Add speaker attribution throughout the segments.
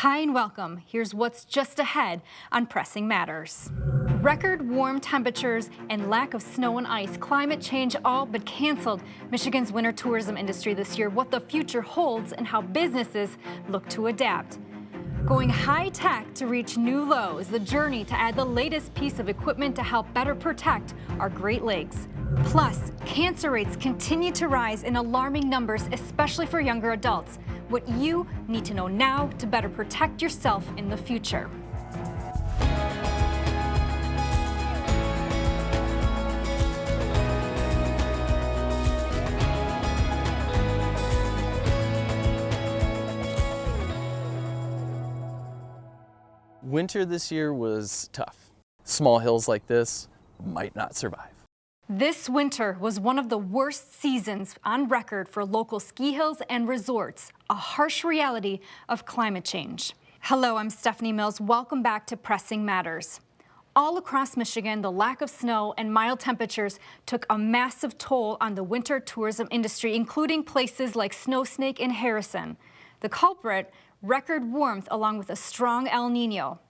Speaker 1: Hi and welcome. Here's what's just ahead on Pressing Matters. Record warm temperatures and lack of snow and ice, climate change all but canceled Michigan's winter tourism industry this year, what the future holds and how businesses look to adapt. Going high-tech to reach new lows, the journey to add the latest piece of equipment to help better protect our Great Lakes. Plus, cancer rates continue to rise in alarming numbers, especially for younger adults. What you need to know now to better protect yourself in the future.
Speaker 2: Winter this year was tough. Small hills like this might not survive.
Speaker 1: This winter was one of the worst seasons on record for local ski hills and resorts, a harsh reality of climate change. Hello, I'm Stephanie Mills. Welcome back to Pressing Matters. All across Michigan, the lack of snow and mild temperatures took a massive toll on the winter tourism industry, including places like Snow Snake in Harrison. The culprit, record warmth along with a strong El Nino.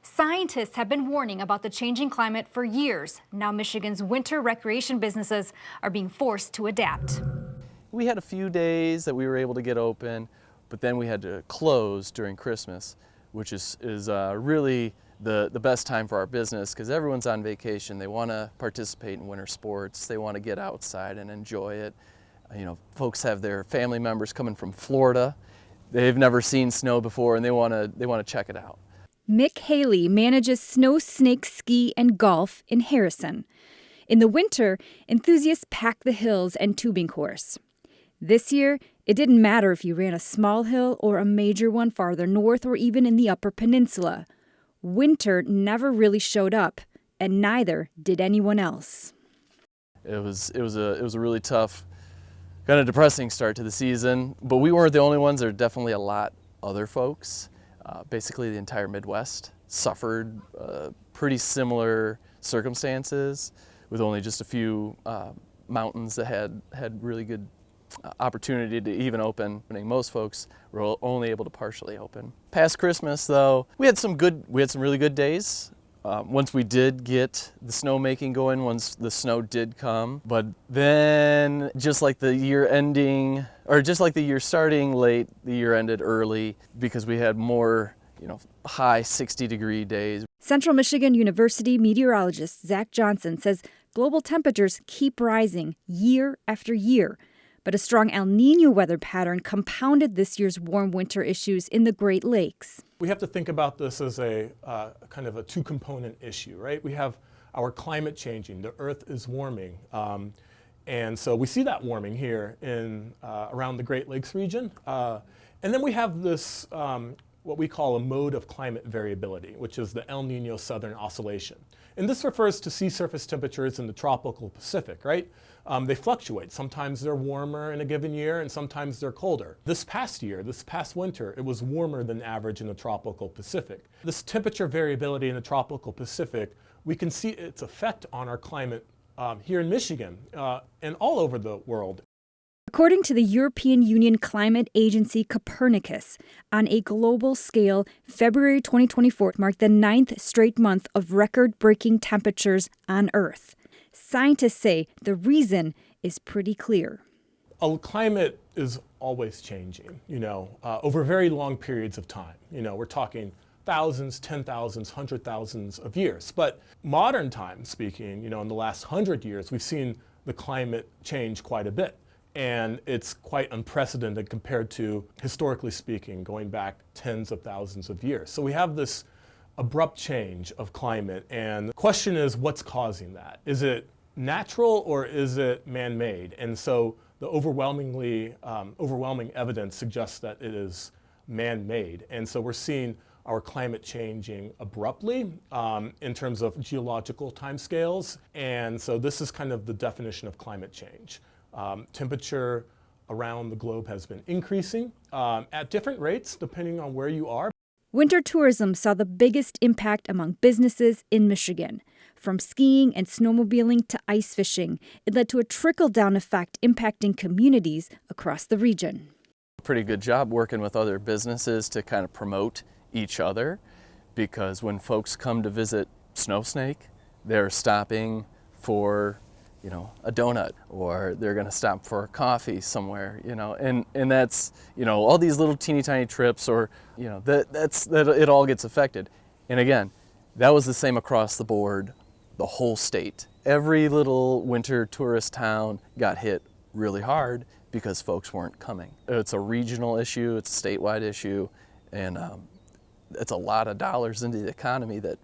Speaker 1: Scientists have been warning about the changing climate for years. Now Michigan's winter recreation businesses are being forced to adapt.
Speaker 2: We had a few days that we were able to get open, but then we had to close during Christmas, which is really the best time for our business because everyone's on vacation. They want to participate in winter sports. They want to get outside and enjoy it. You know, folks have their family members coming from Florida. They've never seen snow before and they want to check it out.
Speaker 1: Mick Haley manages Snow Snake Ski and Golf in Harrison. In the winter, enthusiasts pack the hills and tubing course. This year, it didn't matter if you ran a small hill or a major one farther north or even in the Upper Peninsula. Winter never really showed up, and neither did anyone else.
Speaker 2: It was a really tough, kind of depressing start to the season, but we weren't the only ones. There are definitely a lot other folks. Basically, the entire Midwest suffered pretty similar circumstances with only just a few mountains that had really good opportunity to even open. Most folks were only able to partially open. Past Christmas, though, we had some really good days. Once we did get the snowmaking going, once the snow did come, but then just like the year ending, or just like the year starting late, the year ended early because we had more, high 60-degree days.
Speaker 1: Central Michigan University meteorologist Zach Johnson says global temperatures keep rising year after year, but a strong El Nino weather pattern compounded this year's warm winter issues in the Great Lakes.
Speaker 3: We have to think about this as a kind of a two-component issue, right? We have our climate changing. The Earth is warming. And so we see that warming here in around the Great Lakes region. And then we have this, what we call a mode of climate variability, which is the El Nino Southern Oscillation. And this refers to sea surface temperatures in the tropical Pacific, right? They fluctuate. Sometimes they're warmer in a given year and sometimes they're colder. This past winter, it was warmer than average in the tropical Pacific. This temperature variability in the tropical Pacific, we can see its effect on our climate here in Michigan and all over the world.
Speaker 1: According to the European Union climate agency Copernicus, on a global scale, February 2024 marked the 9th straight month of record-breaking temperatures on Earth. Scientists say the reason is pretty clear.
Speaker 3: Climate is always changing, over very long periods of time. We're talking thousands, 10,000s, 100,000s of years. But modern time speaking, in the last 100 years, we've seen the climate change quite a bit. And it's quite unprecedented compared to, historically speaking, going back tens of thousands of years. So we have this abrupt change of climate. And the question is, what's causing that? Is it natural or is it man-made? And so the overwhelming evidence suggests that it is man-made. And so we're seeing our climate changing abruptly in terms of geological timescales. And so this is kind of the definition of climate change. Temperature around the globe has been increasing at different rates depending on where you are.
Speaker 1: Winter tourism saw the biggest impact among businesses in Michigan. From skiing and snowmobiling to ice fishing, it led to a trickle-down effect impacting communities across the region.
Speaker 2: Pretty good job working with other businesses to kind of promote each other, because when folks come to visit Snow Snake, they're stopping for, you know, a donut, or they're going to stop for a coffee somewhere, you know, and that's, you know, all these little teeny tiny trips, or, you know, that it all gets affected. And again, that was the same across the board, the whole state. Every little winter tourist town got hit really hard because folks weren't coming. It's a regional issue, it's a statewide issue, and it's a lot of dollars into the economy that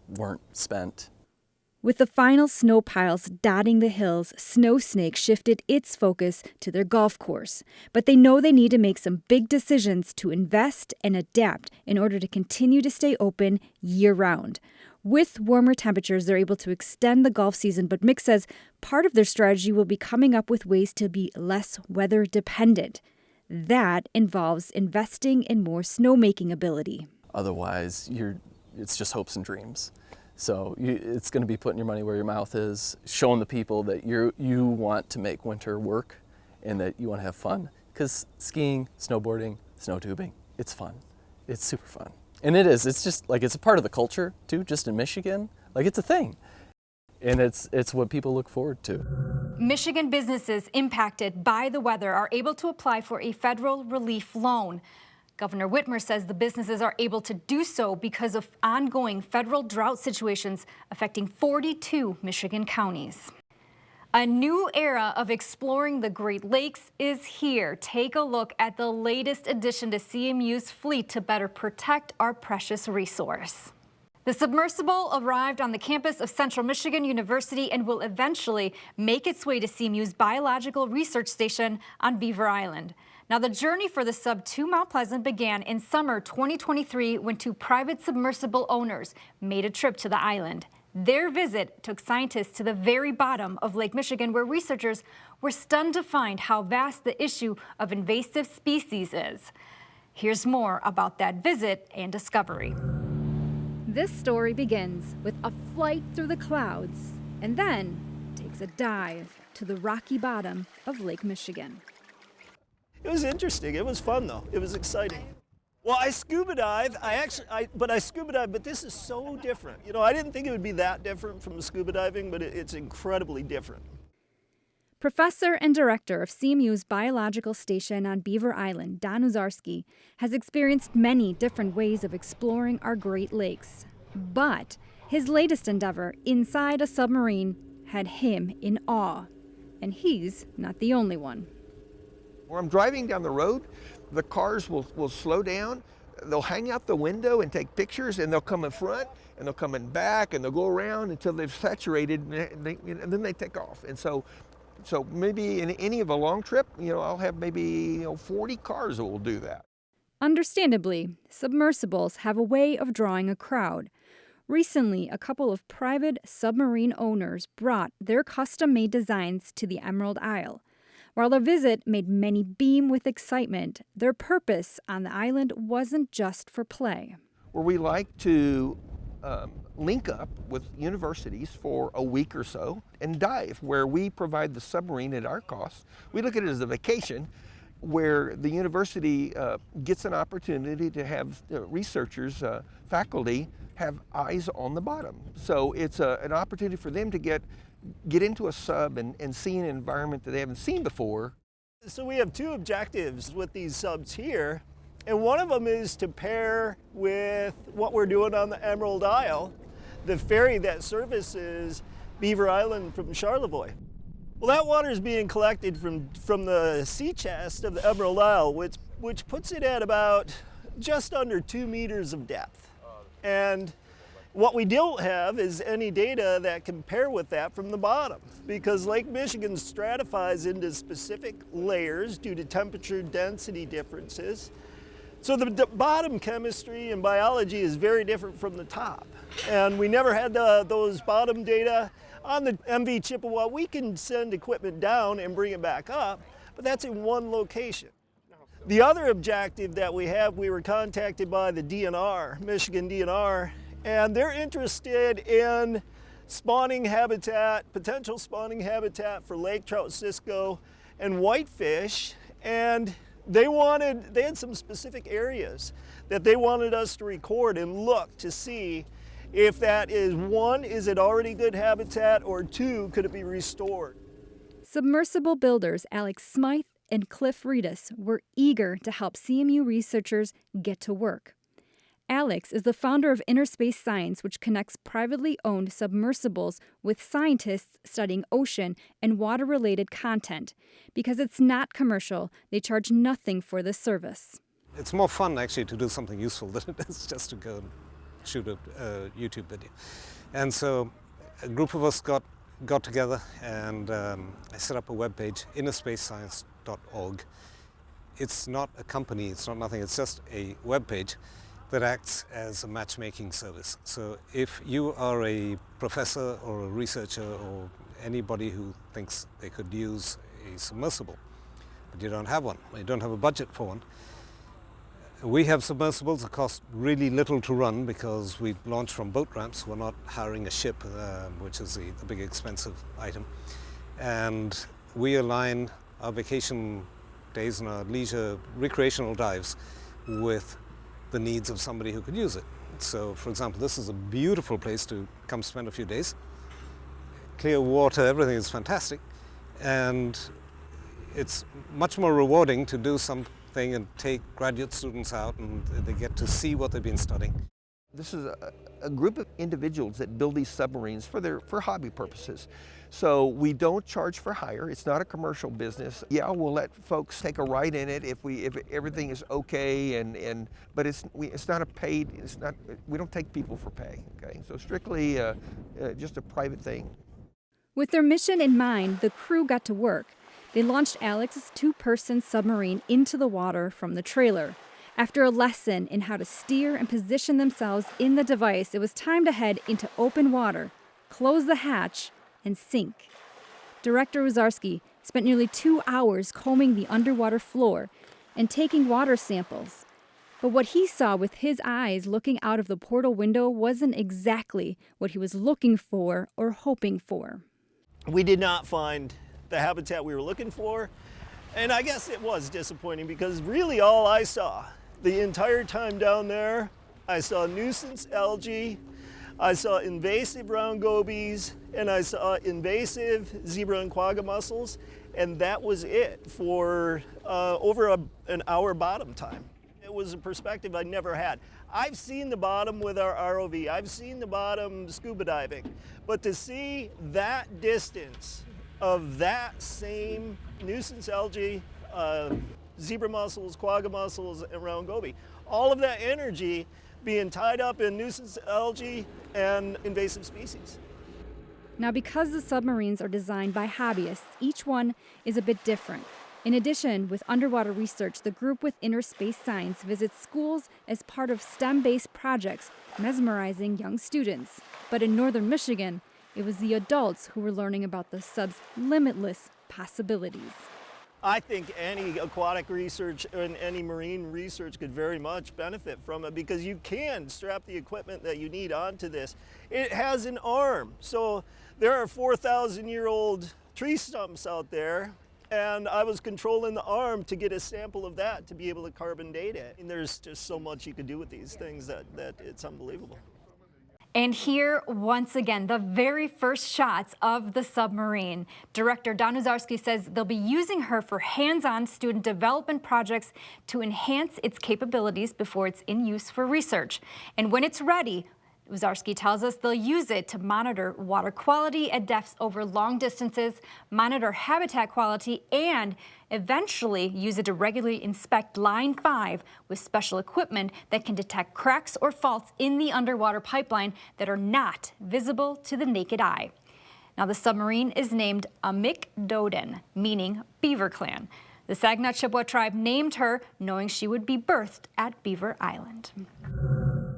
Speaker 2: weren't spent.
Speaker 4: With the final snow piles dotting the hills, Snow Snake shifted its focus to their golf course. But they know they need to make some big decisions to invest and adapt in order to continue to stay open year-round. With warmer temperatures, they're able to extend the golf season, but Mick says part of their strategy will be coming up with ways to be less weather dependent. That involves investing in more snowmaking ability.
Speaker 2: Otherwise, it's just hopes and dreams. So it's going to be putting your money where your mouth is, showing the people that you want to make winter work and that you want to have fun. Because skiing, snowboarding, snow tubing, it's fun. It's super fun. And it is. It's just like, it's a part of the culture too, just in Michigan. Like, it's a thing. And it's what people look forward to.
Speaker 1: Michigan businesses impacted by the weather are able to apply for a federal relief loan. Governor Whitmer says the businesses are able to do so because of ongoing federal drought situations affecting 42 Michigan counties. A new era of exploring the Great Lakes is here. Take a look at the latest addition to CMU's fleet to better protect our precious resource. The submersible arrived on the campus of Central Michigan University and will eventually make its way to CMU's Biological Research Station on Beaver Island. Now, the journey for the sub to Mount Pleasant began in summer 2023 when two private submersible owners made a trip to the island. Their visit took scientists to the very bottom of Lake Michigan, where researchers were stunned to find how vast the issue of invasive species is. Here's more about that visit and discovery.
Speaker 4: This story begins with a flight through the clouds and then takes a dive to the rocky bottom of Lake Michigan.
Speaker 5: It was interesting. It was fun, though. It was exciting. Well, I scuba dive. I scuba dive, but this is so different. You know, I didn't think it would be that different from scuba diving, but it's incredibly different.
Speaker 4: Professor and director of CMU's Biological Station on Beaver Island, Don Uzarski, has experienced many different ways of exploring our Great Lakes. But his latest endeavor, inside a submarine, had him in awe. And he's not the only one.
Speaker 6: When I'm driving down the road, the cars will slow down, they'll hang out the window and take pictures, and they'll come in front, and they'll come in back, and they'll go around until they've saturated, and then they take off. And so maybe in any of a long trip, I'll have maybe 40 cars that will do that.
Speaker 4: Understandably, submersibles have a way of drawing a crowd. Recently, a couple of private submarine owners brought their custom-made designs to the Emerald Isle. While their visit made many beam with excitement, their purpose on the island wasn't just for play.
Speaker 6: Where we like to link up with universities for a week or so and dive, where we provide the submarine at our cost. We look at it as a vacation where the university gets an opportunity to have researchers, faculty, have eyes on the bottom. So it's an opportunity for them to get into a sub and see an environment that they haven't seen before.
Speaker 5: So we have two objectives with these subs here, and one of them is to pair with what we're doing on the Emerald Isle, the ferry that services Beaver Island from Charlevoix. Well, that water is being collected from the sea chest of the Emerald Isle, which puts it at about just under 2 meters of depth. And what we don't have is any data that can pair with that from the bottom, because Lake Michigan stratifies into specific layers due to temperature density differences. So the bottom chemistry and biology is very different from the top. And we never had those bottom data on the MV Chippewa. We can send equipment down and bring it back up, but that's in one location. The other objective that we have, we were contacted by the DNR, Michigan DNR, and they're interested in spawning habitat, potential spawning habitat for lake trout, cisco, and whitefish. And They had some specific areas that they wanted us to record and look to see if that is, one, is it already good habitat, or two, could it be restored?
Speaker 4: Submersible builders Alex Smythe and Cliff Reedus were eager to help CMU researchers get to work. Alex is the founder of Inner Space Science, which connects privately owned submersibles with scientists studying ocean and water-related content. Because it's not commercial, they charge nothing for this service.
Speaker 7: It's more fun actually to do something useful than it is just to go and shoot a YouTube video. And so a group of us got together, and I set up a webpage, innerspacescience.org. It's not a company, it's not nothing, it's just a webpage that acts as a matchmaking service. So if you are a professor or a researcher or anybody who thinks they could use a submersible, but you don't have one, or you don't have a budget for one, we have submersibles that cost really little to run because we launch from boat ramps. We're not hiring a ship, which is the big expensive item. And we align our vacation days and our leisure recreational dives with the needs of somebody who could use it. So, for example, this is a beautiful place to come spend a few days. Clear water, everything is fantastic. And it's much more rewarding to do something and take graduate students out and they get to see what they've been studying.
Speaker 6: This is a group of individuals that build these submarines for hobby purposes. So we don't charge for hire. It's not a commercial business. Yeah, we'll let folks take a ride in it if everything is okay, but it's not a paid. We don't take people for pay. Okay, so strictly just a private thing.
Speaker 4: With their mission in mind, the crew got to work. They launched Alex's two-person submarine into the water from the trailer. After a lesson in how to steer and position themselves in the device, it was time to head into open water, close the hatch, and sink. Director Wazarski spent nearly 2 hours combing the underwater floor and taking water samples. But what he saw with his eyes looking out of the portal window wasn't exactly what he was looking for or hoping for.
Speaker 5: We did not find the habitat we were looking for, and I guess it was disappointing because really all I saw the entire time down there, I saw nuisance algae, I saw invasive round gobies, and I saw invasive zebra and quagga mussels, and that was it for over an hour bottom time. It was a perspective I never had. I've seen the bottom with our ROV, I've seen the bottom scuba diving, but to see that distance of that same nuisance algae, zebra mussels, quagga mussels, and round goby, all of that energy being tied up in nuisance algae and invasive species.
Speaker 4: Now, because the submarines are designed by hobbyists, each one is a bit different. In addition, with underwater research, the group with Inner Space Science visits schools as part of STEM-based projects, mesmerizing young students. But in northern Michigan, it was the adults who were learning about the sub's limitless possibilities.
Speaker 5: I think any aquatic research and any marine research could very much benefit from it because you can strap the equipment that you need onto this. It has an arm, so there are 4,000-year-old tree stumps out there, and I was controlling the arm to get a sample of that to be able to carbon date it. And there's just so much you could do with these things that it's unbelievable.
Speaker 1: And here, once again, the very first shots of the submarine. Director Don Wazarski says they'll be using her for hands-on student development projects to enhance its capabilities before it's in use for research. And when it's ready, Wazarski tells us they'll use it to monitor water quality at depths over long distances, monitor habitat quality, and eventually use it to regularly inspect Line 5 with special equipment that can detect cracks or faults in the underwater pipeline that are not visible to the naked eye. Now, the submarine is named Amik-Doden, meaning Beaver Clan. The Saguenay Chippewa tribe named her knowing she would be birthed at Beaver Island.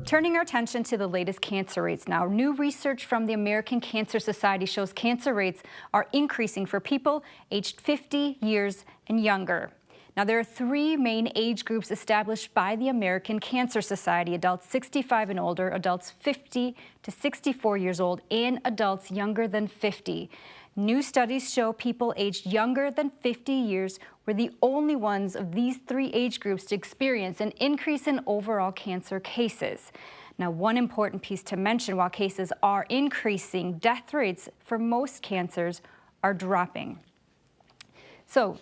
Speaker 1: Turning our attention to the latest cancer rates now. New research from the American Cancer Society shows cancer rates are increasing for people aged 50 years and younger. Now, there are 3 main age groups established by the American Cancer Society: adults 65 and older, adults 50 to 64 years old, and adults younger than 50. New studies show people aged younger than 50 years were the only ones of these 3 age groups to experience an increase in overall cancer cases. Now, one important piece to mention, while cases are increasing, death rates for most cancers are dropping. So,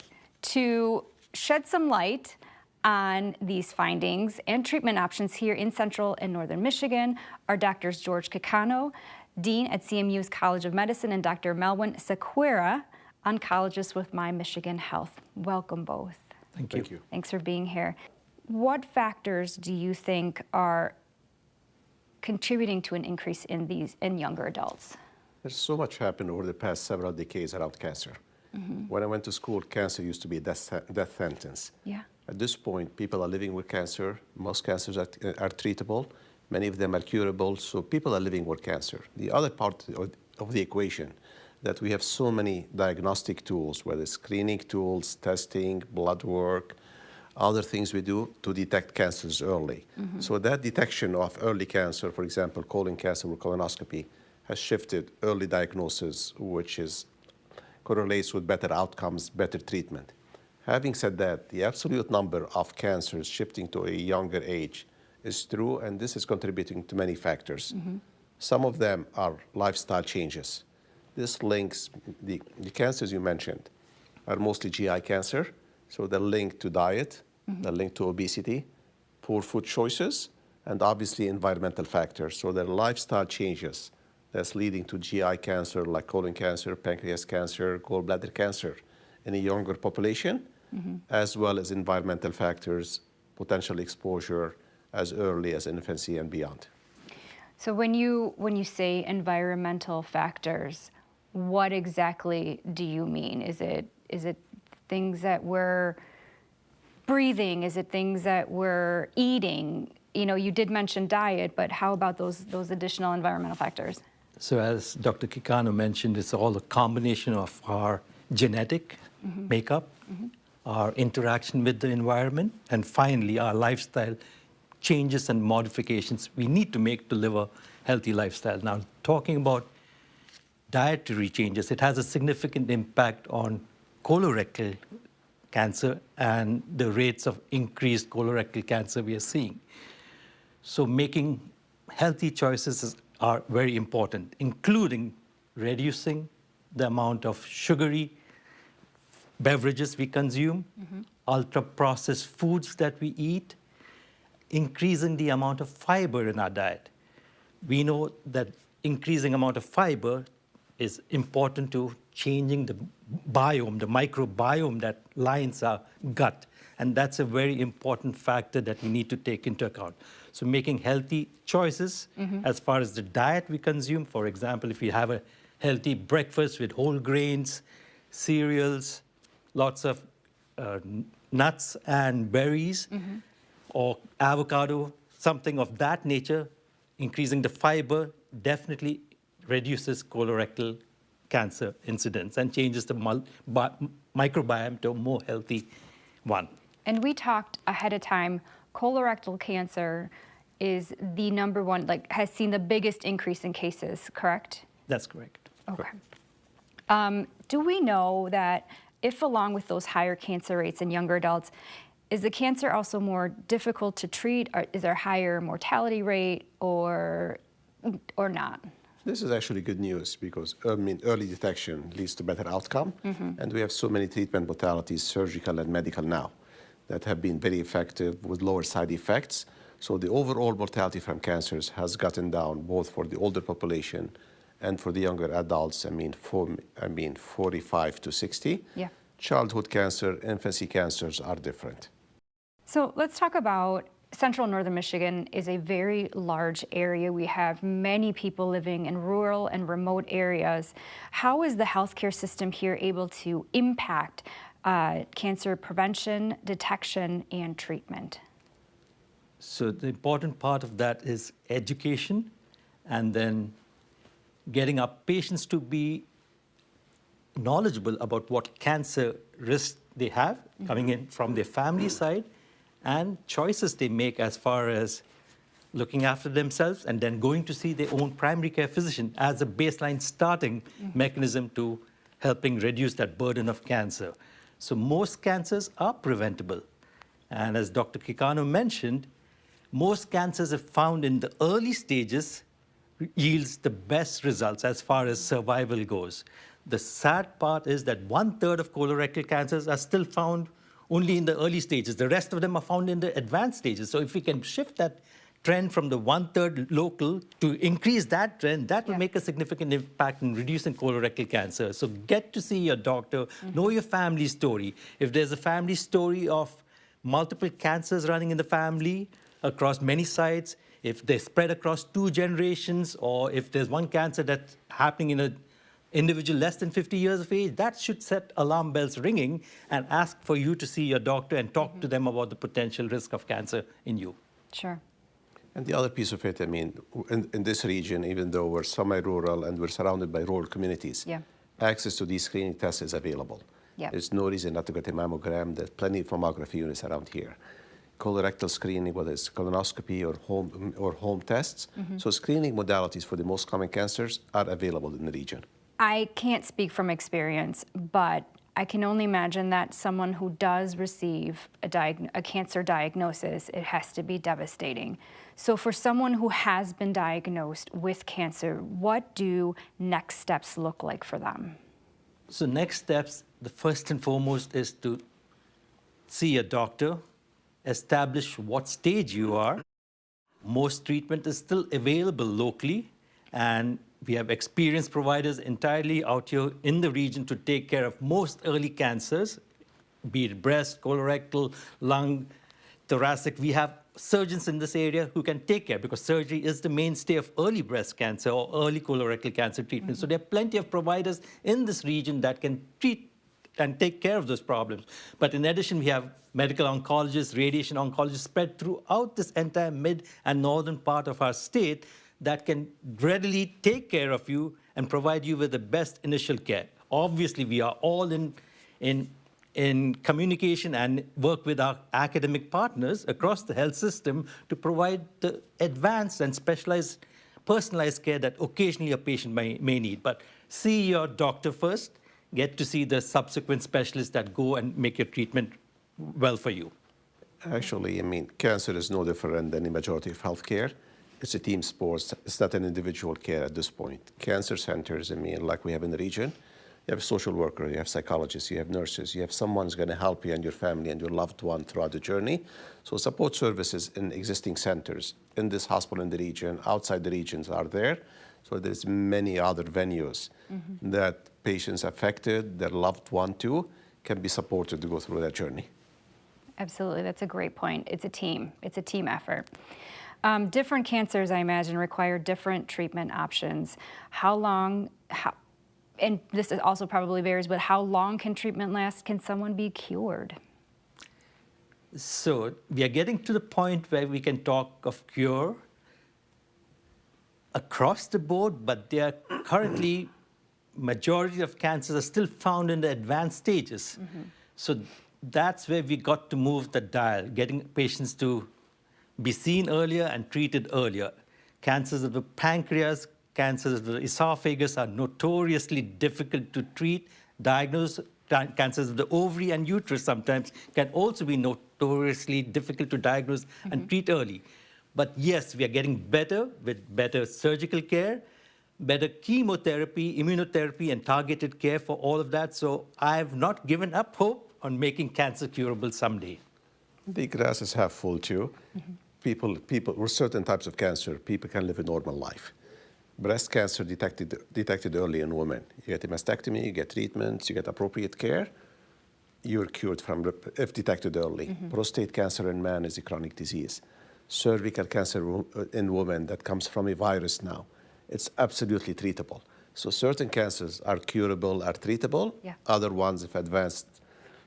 Speaker 1: to shed some light on these findings and treatment options here in Central and Northern Michigan are Drs. George Kekano, Dean at CMU's College of Medicine, and Dr. Melwin Sequeira, oncologist with My Michigan Health. Welcome both.
Speaker 8: Thank you.
Speaker 1: Thanks for being here. What factors do you think are contributing to an increase in younger adults?
Speaker 8: There's so much happened over the past several decades around cancer. When I went to school, cancer used to be a death sentence.
Speaker 1: Yeah.
Speaker 8: At this point, people are living with cancer. Most cancers are treatable. Many of them are curable, so people are living with cancer. The other part of the equation, that we have so many diagnostic tools, whether screening tools, testing, blood work, other things we do to detect cancers early. So that detection of early cancer, for example, colon cancer with colonoscopy, has shifted early diagnosis, which correlates with better outcomes, better treatment. Having said that, the absolute number of cancers shifting to a younger age is true, and this is contributing to many factors. Some of them are lifestyle changes. This links, the cancers you mentioned are mostly GI cancer, so they're linked to diet, they're linked to obesity, poor food choices, and obviously environmental factors. So there are lifestyle changes that's leading to GI cancer like colon cancer, pancreas cancer, gallbladder cancer in a younger population, as well as environmental factors, potential exposure as early as infancy and beyond.
Speaker 1: So when you say environmental factors, what exactly do you mean? Is it things that we're breathing? Is it things that we're eating? You know, you did mention diet, but how about those additional environmental factors?
Speaker 9: So as Dr. Kekano mentioned, it's all a combination of our genetic makeup, our interaction with the environment, and finally our lifestyle changes and modifications we need to make to live a healthy lifestyle. Now, talking about dietary changes, it has a significant impact on colorectal cancer and the rates of increased colorectal cancer we are seeing. So making healthy choices are very important, including reducing the amount of sugary beverages we consume, ultra-processed foods that we eat, increasing the amount of fiber in our diet. We know that increasing amount of fiber is important to changing the biome, the microbiome that lines our gut. And that's a very important factor that we need to take into account. So making healthy choices as far as the diet we consume. For example, if you have a healthy breakfast with whole grains, cereals, lots of nuts and berries, or avocado, something of that nature, increasing the fiber definitely reduces colorectal cancer incidence and changes the microbiome to a more healthy one.
Speaker 1: And we talked ahead of time, colorectal cancer is the number one, has seen the biggest increase in cases, correct?
Speaker 9: That's correct.
Speaker 1: Okay. Do we know that if along with those higher cancer rates in younger adults, is the cancer also more difficult to treat? Or is there a higher mortality rate or not?
Speaker 8: This is actually good news because early detection leads to better outcome. And we have so many treatment modalities, surgical and medical now, that have been very effective with lower side effects. So the overall mortality from cancers has gotten down both for the older population and for the younger adults, 45 to 60.
Speaker 1: Yeah.
Speaker 8: Childhood cancer, infancy cancers are different.
Speaker 1: So let's talk about Central Northern Michigan is a very large area. We have many people living in rural and remote areas. How is the healthcare system here able to impact cancer prevention, detection, and treatment?
Speaker 9: So the important part of that is education, and then getting our patients to be knowledgeable about what cancer risks they have coming in from their family side, and choices they make as far as looking after themselves and then going to see their own primary care physician as a baseline starting mechanism to helping reduce that burden of cancer. So most cancers are preventable. And as Dr. Kikano mentioned, most cancers, if found in the early stages, yields the best results as far as survival goes. The sad part is that 1/3 of colorectal cancers are still found only in the early stages. The rest of them are found in the advanced stages. So if we can shift that trend from the 1/3 local to increase that trend, that will make a significant impact in reducing colorectal cancer. So get to see your doctor, know your family story. If there's a family story of multiple cancers running in the family across many sites, if they spread across 2 generations, or if there's one cancer that's happening in an individual less than 50 years of age, that should set alarm bells ringing and ask for you to see your doctor and talk to them about the potential risk of cancer in you.
Speaker 1: Sure.
Speaker 8: And the other piece of it, I mean, in this region, even though we're semi-rural and we're surrounded by rural communities, access to these screening tests is available. There's no reason not to get a mammogram. There's plenty of mammography units around here. Colorectal screening, whether it's colonoscopy or home tests. So screening modalities for the most common cancers are available in the region.
Speaker 1: I can't speak from experience, but I can only imagine that someone who does receive a cancer diagnosis, it has to be devastating. So for someone who has been diagnosed with cancer, what do next steps look like for them?
Speaker 9: So next steps, the first and foremost is to see a doctor, establish what stage you are. Most treatment is still available locally, and we have experienced providers entirely out here in the region to take care of most early cancers, be it breast, colorectal, lung, thoracic. We have surgeons in this area who can take care, because surgery is the mainstay of early breast cancer or early colorectal cancer treatment. So there are plenty of providers in this region that can treat and take care of those problems. But in addition, we have medical oncologists, radiation oncologists spread throughout this entire mid and northern part of our state that can readily take care of you and provide you with the best initial care. Obviously, we are all in communication and work with our academic partners across the health system to provide the advanced and specialized, personalized care that occasionally a patient may need. But see your doctor first, get to see the subsequent specialists that go and make your treatment well for you.
Speaker 8: Actually, I mean, cancer is no different than the majority of healthcare. It's a team sport. It's not an individual care at this point. Cancer centers, I mean, like we have in the region, you have a social worker, you have psychologists, you have nurses, you have someone who's going to help you and your family and your loved one throughout the journey. So support services in existing centers, in this hospital in the region, outside the regions are there. So there's many other venues that patients affected, their loved one too, can be supported to go through that journey.
Speaker 1: Absolutely, that's a great point. It's a team effort. Different cancers, I imagine, require different treatment options. And this also probably varies, but how long can treatment last? Can someone be cured?
Speaker 9: So we are getting to the point where we can talk of cure across the board, but there are currently majority of cancers are still found in the advanced stages. So that's where we got to move the dial, getting patients to be seen earlier and treated earlier. Cancers of the pancreas, cancers of the esophagus are notoriously difficult to treat, diagnose. Cancers of the ovary and uterus sometimes can also be notoriously difficult to diagnose and treat early. But yes, we are getting better with better surgical care, better chemotherapy, immunotherapy, and targeted care for all of that. So I have not given up hope on making cancer curable someday.
Speaker 8: The glass is half full too. People with certain types of cancer, people can live a normal life. Breast cancer detected early in women. You get a mastectomy, you get treatments, you get appropriate care, you're cured from if detected early. Prostate cancer in man is a chronic disease. Cervical cancer in women that comes from a virus now, it's absolutely treatable. So certain cancers are curable, are treatable. Other ones, if advanced,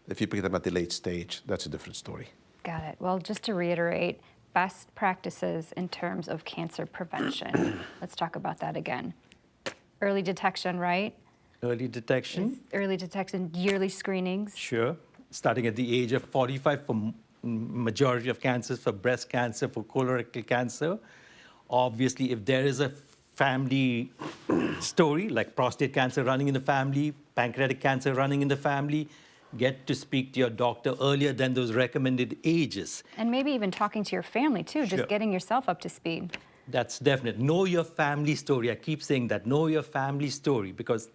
Speaker 8: if you pick them at the late stage, that's a different story.
Speaker 1: Got it. Well, just to reiterate, best practices in terms of cancer prevention. Let's talk about that again. Early detection, right?
Speaker 9: Early detection.
Speaker 1: Early detection, yearly screenings.
Speaker 9: Sure. Starting at the age of 45 for majority of cancers, for breast cancer, for colorectal cancer. Obviously, if there is a family story, like prostate cancer running in the family, pancreatic cancer running in the family, get to speak to your doctor earlier than those recommended ages.
Speaker 1: And maybe even talking to your family too, just
Speaker 9: Sure.
Speaker 1: getting yourself up to speed.
Speaker 9: That's definite. Know your family story. I keep saying that. Know your family story, because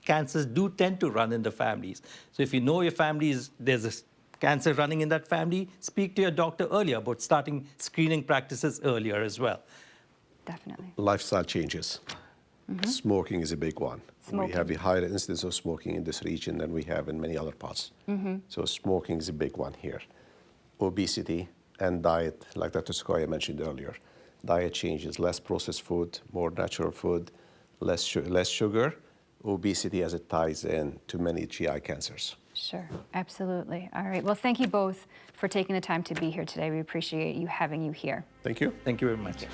Speaker 9: cancers do tend to run in the families. So if you know your family there's a cancer running in that family, speak to your doctor earlier about starting screening practices earlier as well.
Speaker 1: Definitely.
Speaker 8: Lifestyle changes. Smoking is a big one.
Speaker 1: Smoking.
Speaker 8: We have a higher incidence of smoking in this region than we have in many other parts. So smoking is a big one here. Obesity and diet, like Dr. Sequoia mentioned earlier. Diet changes, less processed food, more natural food, less sugar. Obesity as it ties in to many GI cancers.
Speaker 1: Sure, absolutely. All right. Well, thank you both for taking the time to be here today. We appreciate having you here.
Speaker 8: Thank you.
Speaker 9: Thank you very much.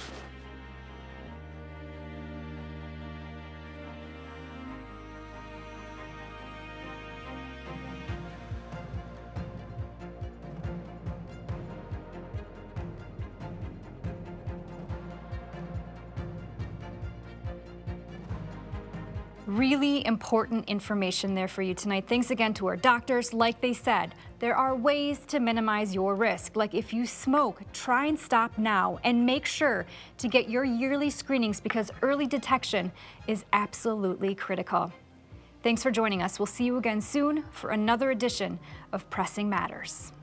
Speaker 1: Really important information there for you tonight. Thanks again to our doctors. Like they said, there are ways to minimize your risk. Like if you smoke, try and stop now and make sure to get your yearly screenings, because early detection is absolutely critical. Thanks for joining us. We'll see you again soon for another edition of Pressing Matters.